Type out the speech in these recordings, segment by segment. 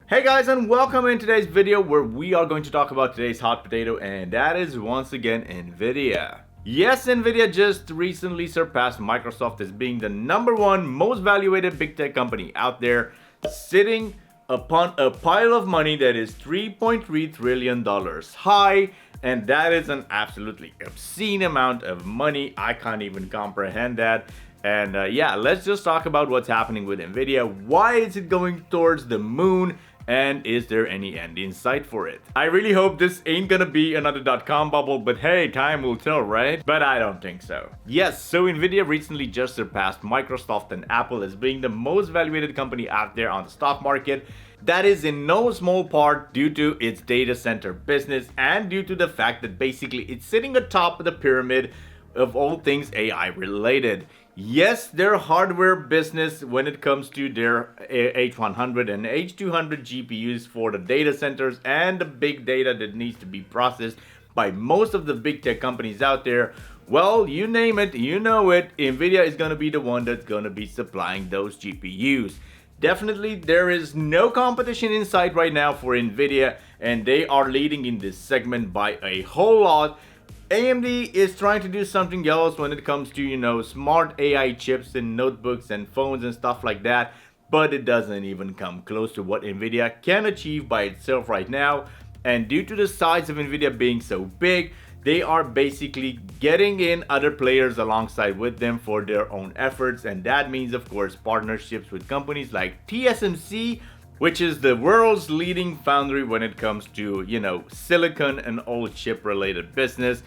Hey guys, and welcome in today's video where we are going to talk about today's hot potato, and that is once again Nvidia. Yes, Nvidia just recently surpassed Microsoft as being the #1 most valued big tech company out there, sitting upon a pile of money that is $3.3 trillion high, and that is an absolutely obscene amount of money. I can't even comprehend that. And yeah, let's just talk about what's happening with Nvidia. Why is it going towards the moon? And is there any end in sight for it? I really hope this ain't gonna be another .com bubble, but hey, time will tell, right? But I don't think so. Yes, so Nvidia recently just surpassed Microsoft and Apple as being the most valued company out there on the stock market. That is in no small part due to its data center business and due to the fact that basically it's sitting atop of the pyramid of all things AI related. Yes, their hardware business when it comes to their H100 and H200 GPUs for the data centers and the big data that needs to be processed by most of the big tech companies out there. Well, you name it, you know it, Nvidia is going to be the one that's going to be supplying those GPUs. Definitely, there is no competition in sight right now for Nvidia, and they are leading in this segment by a whole lot. AMD is trying to do something else when it comes to, smart AI chips in notebooks and phones and stuff like that, but it doesn't even come close to what Nvidia can achieve by itself right now. And due to the size of Nvidia being so big, they are basically getting in other players alongside with them for their own efforts, and that means, of course, partnerships with companies like TSMC, which is the world's leading foundry when it comes to, silicon and all chip related business.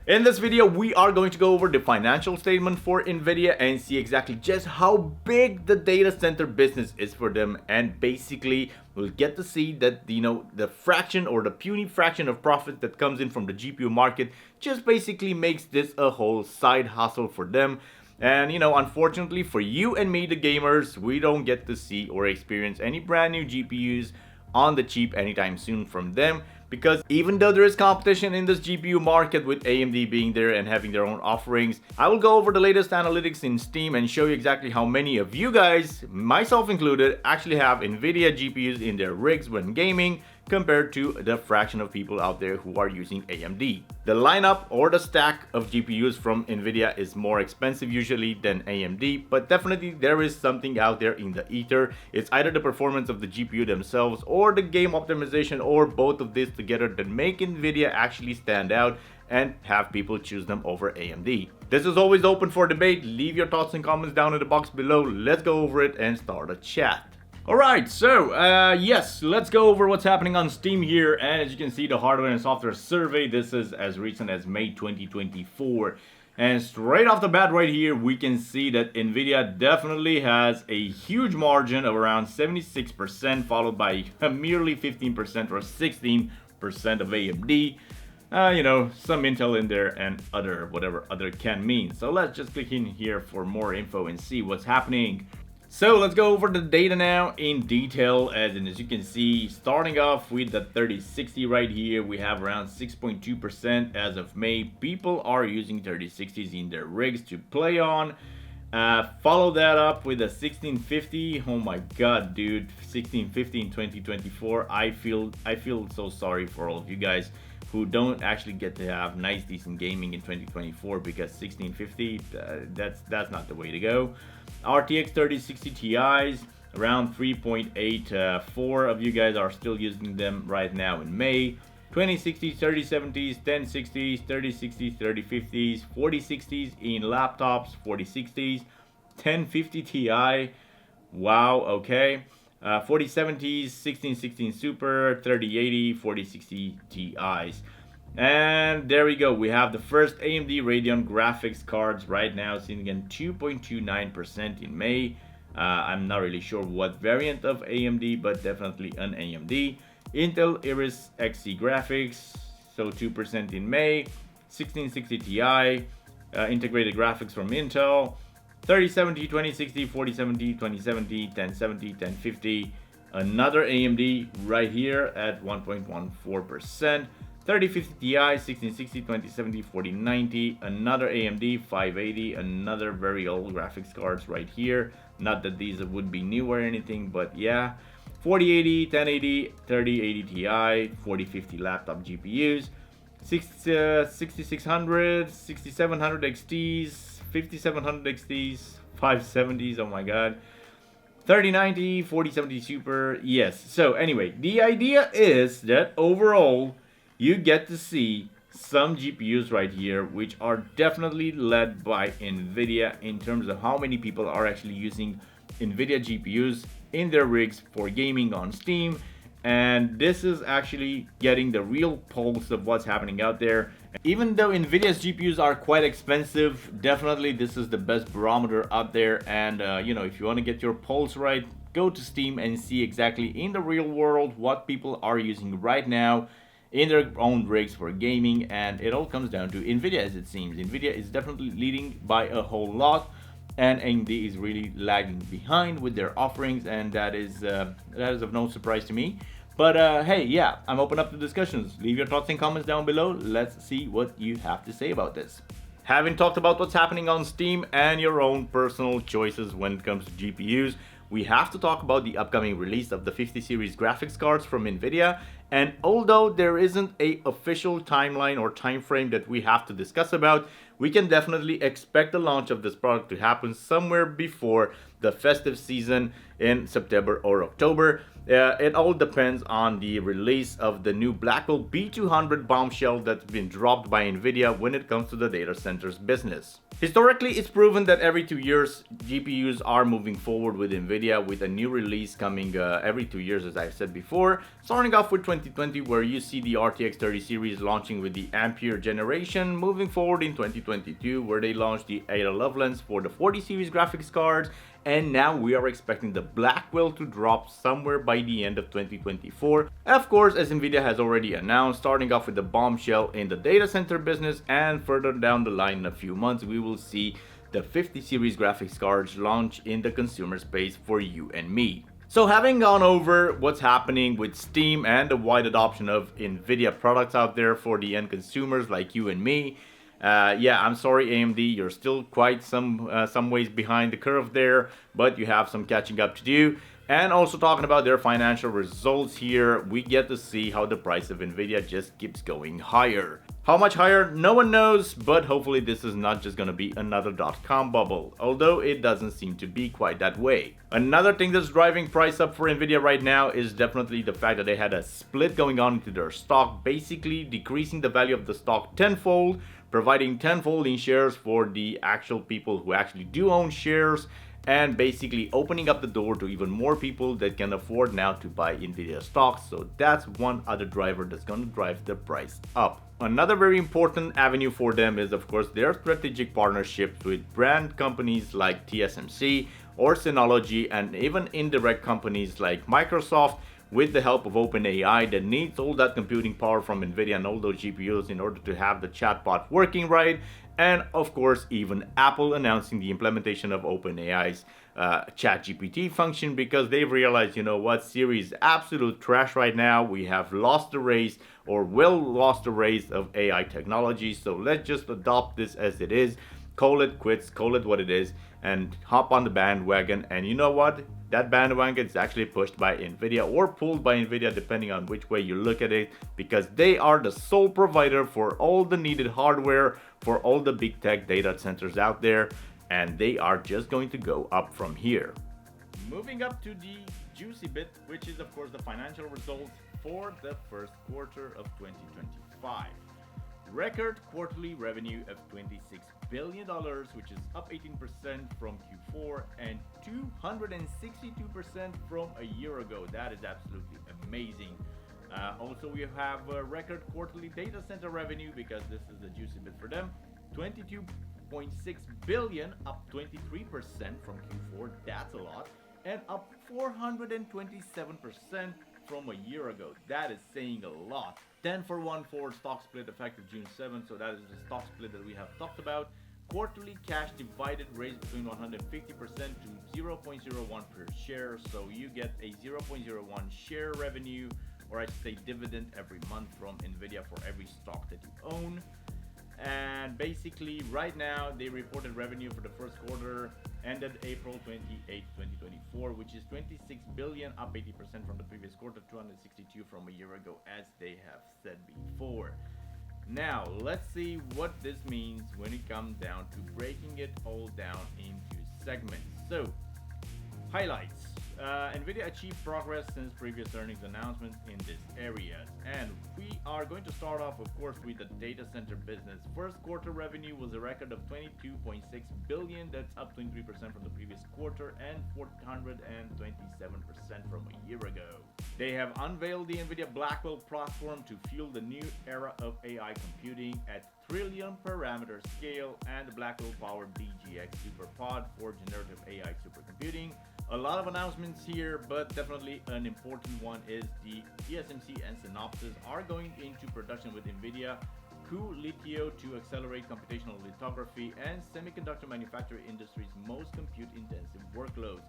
In this video, we are going to go over the financial statement for Nvidia and see exactly just how big the data center business is for them, and basically we'll get to see that the fraction or the puny fraction of profit that comes in from the GPU market just basically makes this a whole side hustle for them. And unfortunately for you and me, the gamers, we don't get to see or experience any brand new GPUs on the cheap anytime soon from them, because even though there is competition in this GPU market with AMD being there and having their own offerings, I will go over the latest analytics in Steam and show you exactly how many of you guys, myself included, actually have Nvidia GPUs in their rigs when gaming, compared to the fraction of people out there who are using AMD. The lineup or the stack of GPUs from Nvidia is more expensive usually than AMD, but definitely there is something out there in the ether. It's either the performance of the GPU themselves or the game optimization or both of this together that make Nvidia actually stand out and have people choose them over AMD. This is always open for debate. Leave your thoughts and comments down in the box below. Let's go over it and start a chat. Alright, so yes, let's go over what's happening on Steam here. And as you can see, the hardware and software survey, this is as recent as May 2024. And straight off the bat right here, we can see that Nvidia definitely has a huge margin of around 76%, followed by merely 15% or 16% of AMD. Some Intel in there and whatever other can mean. So let's just click in here for more info and see what's happening. So let's go over the data now in detail, as you can see, starting off with the 3060 right here, we have around 6.2% as of May. People are using 3060s in their rigs to play on. Follow that up with a 1650. Oh my god, dude, 1650 in 2024. I feel so sorry for all of you guys who don't actually get to have nice decent gaming in 2024, because 1650 that's not the way to go. RTX 3060 Ti's around 3.84 of you guys are still using them right now in May. 2060s, 3070s, 1060s, 3060s, 3050s, 4060s in laptops, 4060s, 1050 Ti. Wow, okay. 4070s, 1616 Super, 3080, 4060 Ti's. And there we go, we have the first AMD Radeon graphics cards right now, sitting in 2.29% in May. I'm not really sure what variant of AMD, but definitely an AMD. Intel Iris Xe graphics, so 2% in May. 1660 Ti, integrated graphics from Intel. 3070, 2060, 4070, 2070, 1070, 1050. Another AMD right here at 1.14%. 3050 Ti, 1660, 2070, 4090. Another AMD 580, another very old graphics cards right here. Not that these would be new or anything, but yeah. 4080, 1080, 3080 Ti, 4050 laptop GPUs, 6600, 6700 XTs, 5700 XTs, 570s, oh my god, 3090, 4070 Super, yes. So anyway, the idea is that overall, you get to see some GPUs right here, which are definitely led by Nvidia in terms of how many people are actually using Nvidia GPUs in their rigs for gaming on Steam. And this is actually getting the real pulse of what's happening out there. Even though Nvidia's GPUs are quite expensive, definitely this is the best barometer out there. And you know, if you want to get your pulse right, go to Steam and see exactly in the real world what people are using right now in their own rigs for gaming. And it all comes down to Nvidia, as it seems. Nvidia is definitely leading by a whole lot, and AMD is really lagging behind with their offerings, and that is of no surprise to me. But hey, yeah, I'm open up to discussions. Leave your thoughts and comments down below. Let's see what you have to say about this. Having talked about what's happening on Steam and your own personal choices when it comes to GPUs, we have to talk about the upcoming release of the 50 series graphics cards from Nvidia. And although there isn't an official timeline or time frame that we have to discuss about, we can definitely expect the launch of this product to happen somewhere before the festive season in September or October. It all depends on the release of the new Blackwell B200 bombshell that's been dropped by Nvidia when it comes to the data centers business. Historically, it's proven that every 2 years, GPUs are moving forward with Nvidia, with a new release coming every 2 years, as I've said before. Starting off with 2020, where you see the RTX 30 series launching with the Ampere generation, moving forward in 2022, where they launched the Ada Lovelace for the 40 series graphics cards, and now we are expecting the Blackwell to drop somewhere by the end of 2024. Of course, as Nvidia has already announced, starting off with the bombshell in the data center business, and further down the line in a few months, we will see the 50 series graphics cards launch in the consumer space for you and me. So having gone over what's happening with Steam and the wide adoption of Nvidia products out there for the end consumers like you and me, yeah, I'm sorry AMD, you're still quite some ways behind the curve there, but you have some catching up to do. And also talking about their financial results here, we get to see how the price of Nvidia just keeps going higher. How much higher? No one knows, but hopefully this is not just gonna be another .com bubble, although it doesn't seem to be quite that way. Another thing that's driving price up for Nvidia right now is definitely the fact that they had a split going on into their stock, basically decreasing the value of the stock tenfold, providing tenfold in shares for the actual people who actually do own shares, and basically opening up the door to even more people that can afford now to buy Nvidia stocks. So that's one other driver that's going to drive the price up. Another very important avenue for them is, of course, their strategic partnerships with brand companies like TSMC or Synology, and even indirect companies like Microsoft, with the help of OpenAI, that needs all that computing power from Nvidia and all those GPUs in order to have the chatbot working right. And of course, even Apple announcing the implementation of OpenAI's ChatGPT function, because they've realized, you know what, Siri is absolute trash right now. We have lost the race, or well lost the race of AI technology. So let's just adopt this as it is, call it quits, call it what it is, and hop on the bandwagon. And you know what? That bandwagon is actually pushed by Nvidia, or pulled by Nvidia, depending on which way you look at it, because they are the sole provider for all the needed hardware for all the big tech data centers out there, and they are just going to go up from here. Moving up to the juicy bit, which is of course the financial results for the first quarter of 2025. Record quarterly revenue of $26 billion, which is up 18% from Q4 and 262% from a year ago. That is absolutely amazing. Also, we have a record quarterly data center revenue, because this is the juicy bit for them. $22.6 billion, up 23% from Q4. That's a lot. And up 427% from a year ago. That is saying a lot. 10-for-1 forward stock split effective June 7th. So that is the stock split that we have talked about. Quarterly cash divided raised between 150% to 0.01 per share. So you get a 0.01 share revenue, or I should say dividend, every month from Nvidia for every stock that you own. and basically right now they reported revenue for the first quarter ended April 28, 2024, which is 26 billion, up 80% from the previous quarter, 262 from a year ago, as they have said before. Now, let's see what this means when it comes down to breaking it all down into segments. So, highlights. Nvidia achieved progress since previous earnings announcements in these areas. And we are going to start off, of course, with the data center business. First quarter revenue was a record of 22.6 billion. That's up 23% from the previous quarter and 427% from a year ago. They have unveiled the Nvidia Blackwell platform to fuel the new era of AI computing at trillion parameter scale, and the Blackwell powered DGX SuperPod for generative AI supercomputing. A lot of announcements here, but definitely an important one is the TSMC and Synopsys are going into production with Nvidia cuLitho to accelerate computational lithography and semiconductor manufacturing industry's most compute-intensive workloads.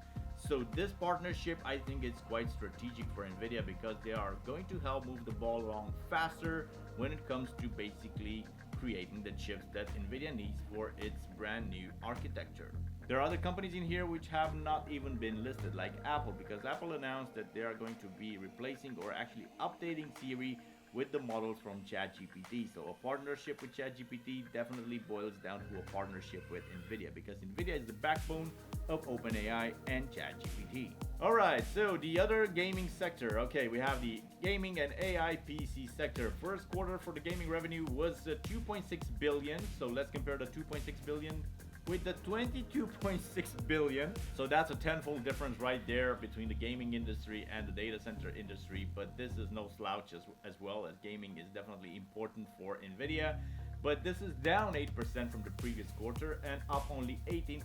So this partnership, I think, is quite strategic for Nvidia because they are going to help move the ball along faster when it comes to basically creating the chips that Nvidia needs for its brand new architecture. There are other companies in here which have not even been listed, like Apple, because Apple announced that they are going to be replacing or actually updating Siri with the models from ChatGPT. So a partnership with ChatGPT definitely boils down to a partnership with Nvidia, because Nvidia is the backbone of OpenAI and ChatGPT. Alright, so the other gaming sector. Okay, we have the gaming and AI PC sector. First quarter for the gaming revenue was 2.6 billion. So let's compare the 2.6 billion with the 22.6 billion. So that's a tenfold difference right there between the gaming industry and the data center industry. But this is no slouch as well, as gaming is definitely important for Nvidia. But this is down 8% from the previous quarter and up only 18%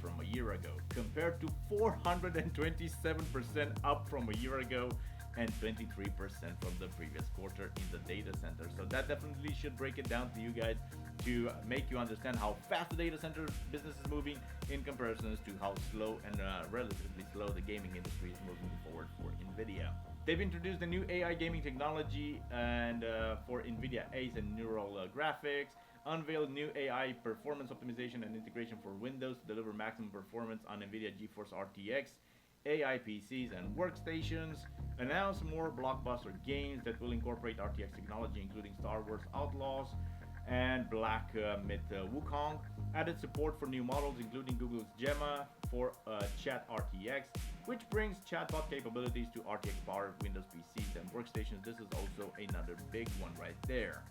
from a year ago, compared to 427% up from a year ago and 23% from the previous quarter in the data center. So that definitely should break it down to you guys to make you understand how fast the data center business is moving in comparison to how slow and relatively slow the gaming industry is moving forward for Nvidia. They've introduced a new AI gaming technology and for Nvidia Ace and neural graphics, unveiled new AI performance optimization and integration for Windows to deliver maximum performance on Nvidia GeForce RTX AI PCs and workstations, announced more blockbuster games that will incorporate RTX technology, including Star Wars Outlaws and Black Myth Wukong, added support for new models including Google's Gemma for Chat RTX, which brings chatbot capabilities to RTX powered Windows PCs and workstations. This is also another big one right there.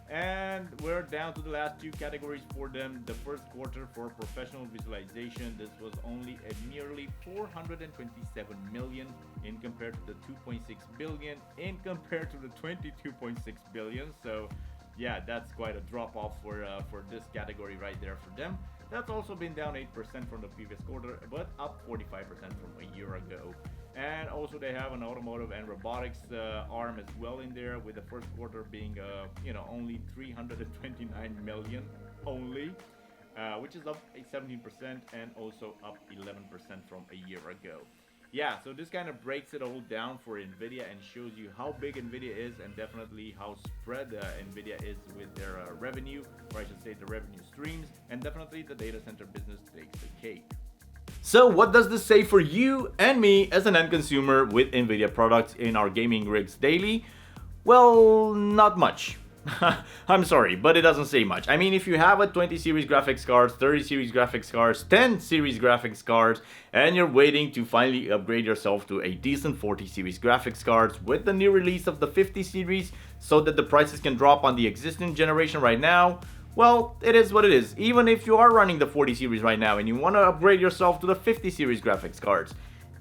And we're down to the last two categories for them. The first quarter for professional visualization, this was only a merely 427 million in compared to the 2.6 billion in compared to the 22.6 billion. So yeah, that's quite a drop off for this category right there for them. That's also been down 8% from the previous quarter, but up 45% from a year ago. And also they have an automotive and robotics arm as well in there, with the first quarter being only 329 million only, which is up 17% and also up 11% from a year ago. Yeah, so this kind of breaks it all down for Nvidia and shows you how big Nvidia is and definitely how spread Nvidia is with their revenue, or I should say the revenue streams, and definitely the data center business takes the cake. So what does this say for you and me as an end consumer with Nvidia products in our gaming rigs daily? Well, not much. I'm sorry, but it doesn't say much. I mean, if you have a 20 series graphics cards, 30 series graphics cards, 10 series graphics cards, and you're waiting to finally upgrade yourself to a decent 40 series graphics cards with the new release of the 50 series so that the prices can drop on the existing generation right now, well, it is what it is. Even if you are running the 40 series right now and you want to upgrade yourself to the 50 series graphics cards,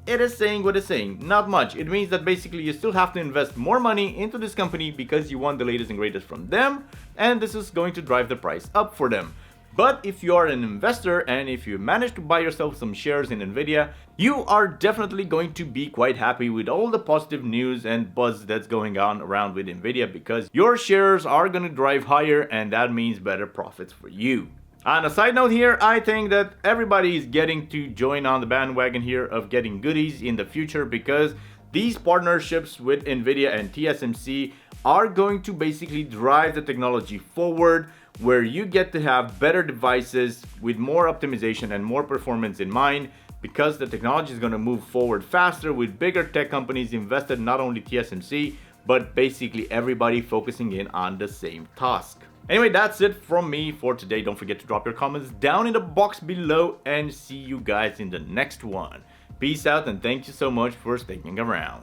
it is saying what it's saying, not much. It means that basically you still have to invest more money into this company because you want the latest and greatest from them, and this is going to drive the price up for them. But if you are an investor and if you manage to buy yourself some shares in Nvidia, you are definitely going to be quite happy with all the positive news and buzz that's going on around with Nvidia, because your shares are going to drive higher and that means better profits for you. On a side note here, I think that everybody is getting to join on the bandwagon here of getting goodies in the future, because these partnerships with Nvidia and TSMC are going to basically drive the technology forward where you get to have better devices with more optimization and more performance in mind, because the technology is going to move forward faster with bigger tech companies invested, not only TSMC, but basically everybody focusing in on the same task. Anyway, that's it from me for today. Don't forget to drop your comments down in the box below, and see you guys in the next one. Peace out, and thank you so much for sticking around.